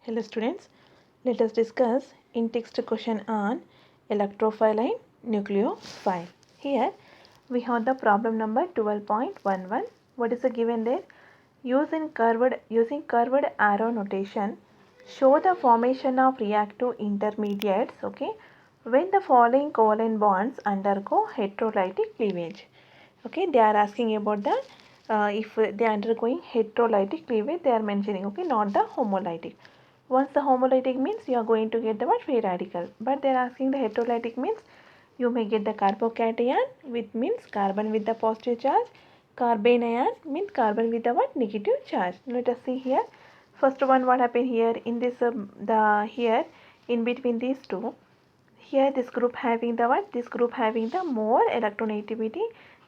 Hello students, let us discuss in text question on electrophile and nucleophile. Here we have the problem number 12.11. What is the given there? Using curved arrow notation, show the formation of reactive intermediates, okay, when the following covalent bonds undergo heterolytic cleavage. Okay, they are asking about the if they are undergoing heterolytic cleavage, they are mentioning, okay, not the homolytic. Once the homolytic means you are going to get the what, free radical, but they are asking the heterolytic means you may get the carbocation with means carbon with the positive charge, carbanion means carbon with the what, negative charge. Let us see here. First one, what happened here in this here in between these two, here this group having the what, this group having the more electronegativity,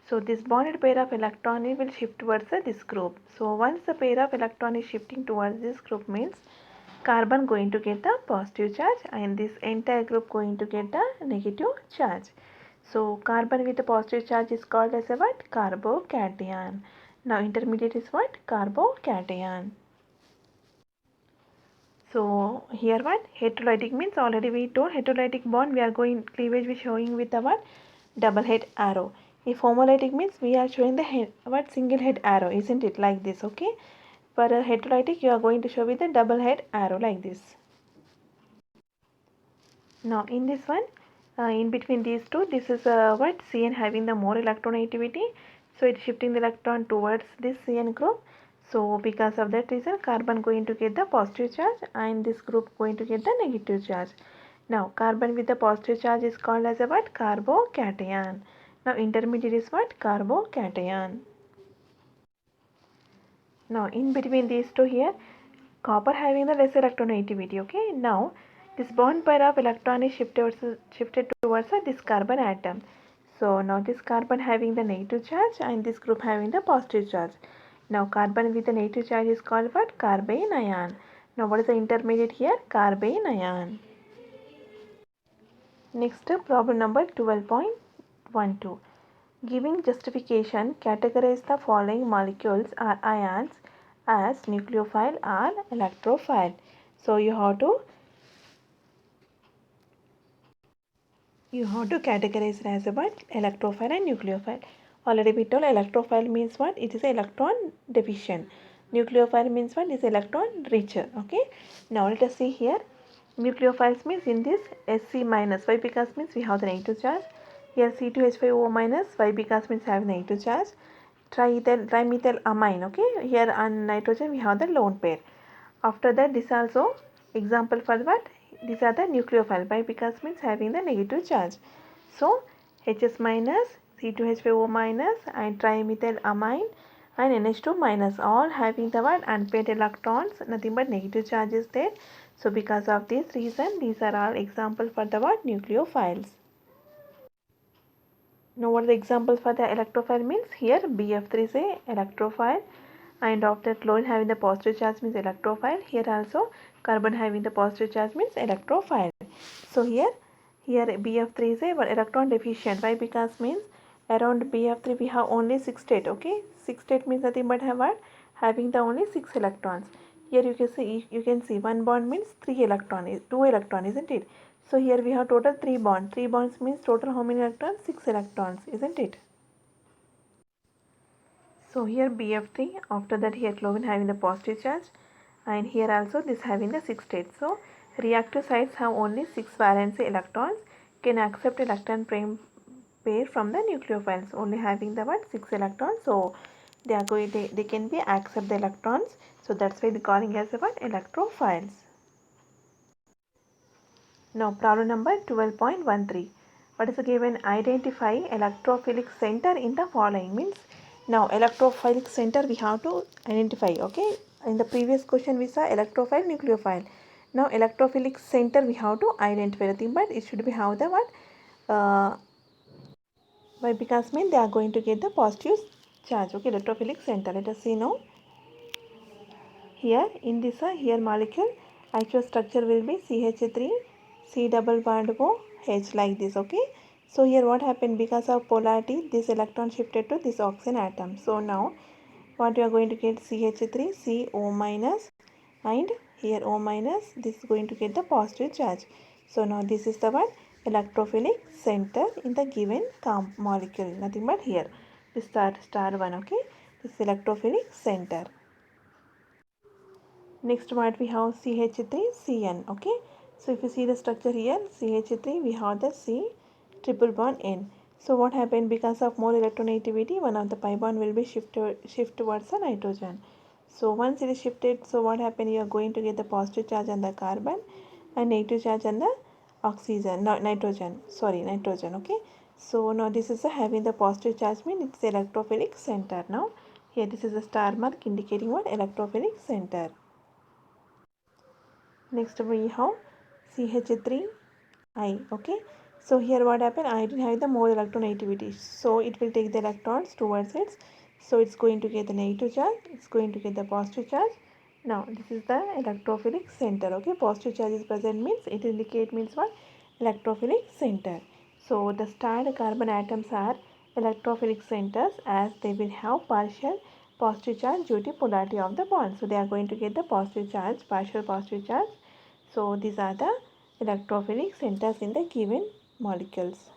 so this bonded pair of electron will shift towards this group. So once the pair of electron is shifting towards this group means carbon going to get the positive charge and this entire group going to get the negative charge. So carbon with the positive charge is called as a what, carbocation. Now intermediate is what, carbocation. So here what, heterolytic means already we told heterolytic bond we are going cleavage we showing with the what, double head arrow. If homolytic means we are showing the head, what, single head arrow, isn't it, like this, okay. For a heterolytic you are going to show with the double head arrow like this. Now in this one, in between these two, this is what, CN having the more electronegativity, so it's shifting the electron towards this CN group. So because of that reason carbon going to get the positive charge and this group going to get the negative charge. Now carbon with the positive charge is called as a what, carbocation. Now intermediate is what, carbocation. Now in between these two here, copper having the less electronegativity, okay. Now this bond pair of electron is shifted towards this carbon atom. So now this carbon having the negative charge and this group having the positive charge. Now carbon with the negative charge is called what, carbanion. Now what is the intermediate here, carbanion. Next problem number 12.12. Giving justification, categorize the following molecules or ions as nucleophile or electrophile. So you have to categorize it as what, electrophile and nucleophile. Already we told electrophile means what, it is electron deficient. Nucleophile means what, is electron richer, okay. Now let us see here. Nucleophiles means in this Sc minus, why, because means we have the negative charge. Here C2H5O minus, why, because means have negative charge. Trimethyl amine, okay. Here on nitrogen we have the lone pair. After that this also example for what, these are the nucleophile, by, because means having the negative charge. So Hs minus, C2H5O minus and trimethyl amine and NH2 minus all having the what, unpaired electrons, nothing but negative charges there. So because of this reason these are all example for the what, nucleophiles. Now what is the example for the electrophile means, here BF3 is a electrophile and after chlorine having the positive charge means electrophile. Here also carbon having the positive charge means electrophile. So here BF3 is a electron deficient. Why, because means around BF3 we have only 6 state, okay. 6 state means nothing but have what, having the only 6 electrons. Here you can see one bond means 2 electron, isn't it. So here we have total 3 bonds. 3 bonds means total how many electrons, 6 electrons, isn't it. So here BF3, after that here chlorine having the positive charge and here also this having the 6 states. So reactive sites have only 6 valency electrons, can accept electron pair from the nucleophiles only having the what, 6 electrons. So they can be accept the electrons. So that's why they calling as the what, electrophiles. Now problem number 12.13. What is given? Identify electrophilic center in the following means. Now electrophilic center we have to identify, okay. In the previous question we saw electrophile, nucleophile. Now electrophilic center we have to identify, nothing but it should be have the what, why, because mean they are going to get the positive charge, okay. Electrophilic center, let us see now. Here in this here molecule actual structure will be CH3 C double bond O H like this, okay. So here what happened, because of polarity this electron shifted to this oxygen atom. So now what you are going to get, CH3 CO minus and here O minus, this is going to get the positive charge. So now this is the one electrophilic center in the given molecule, nothing but here this star one. Okay, this is electrophilic center. Next what we have CH3CN. Okay, so if you see the structure here, CH3 we have the C triple bond N. So what happened, because of more electronegativity, one of the pi bond will be shift towards the nitrogen. So once it is shifted, so what happened, you are going to get the positive charge on the carbon and negative charge on the oxygen, no, nitrogen, sorry, nitrogen. Okay, so now this is having the positive charge, means it's electrophilic center. Now here this is a star mark indicating what, electrophilic center. Next we have CH3I. Okay, so here what happened, iodine have the more electronegativity, so it will take the electrons towards it, so it's going to get the negative charge, it's going to get the positive charge. Now this is the electrophilic center. Okay, positive charge is present means it indicate means what, electrophilic center. So the starred carbon atoms are electrophilic centers, as they will have partial positive charge due to polarity of the bond. So they are going to get the positive charge, partial positive charge. So these are the electrophilic centers in the given molecules.